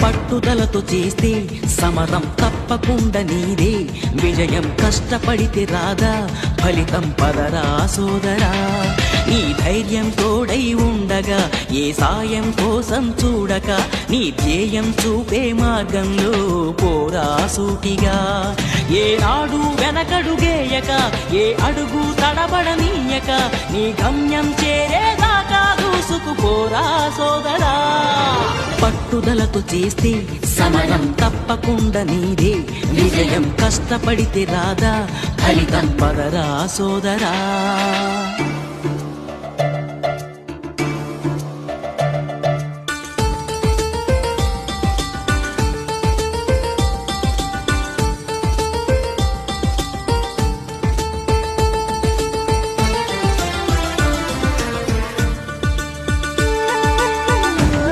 పట్టుదలతో చేస్తే సమరం తప్పకుండా నీదే, విజయం కష్టపడితే రాదా ఫలితం పదరా సోదరా. నీ ధైర్యం తోడై ఉండగా ఏ సాయం కోసం చూడక, నీ ధ్యేయం చూపే మార్గంలో పోరా సూటిగా. ఏ నాడు వెనకడుగేయక, ఏ అడుగు తడబడనీయక, నీ గమ్యం చేరేదాకా దూసుకుపోరా సోదరా. పట్టుదలతో చేస్తే సమరం తప్పకుండా నీదే, విజయం కష్టపడితే రాదా ఫలితం పదరా సోదరా.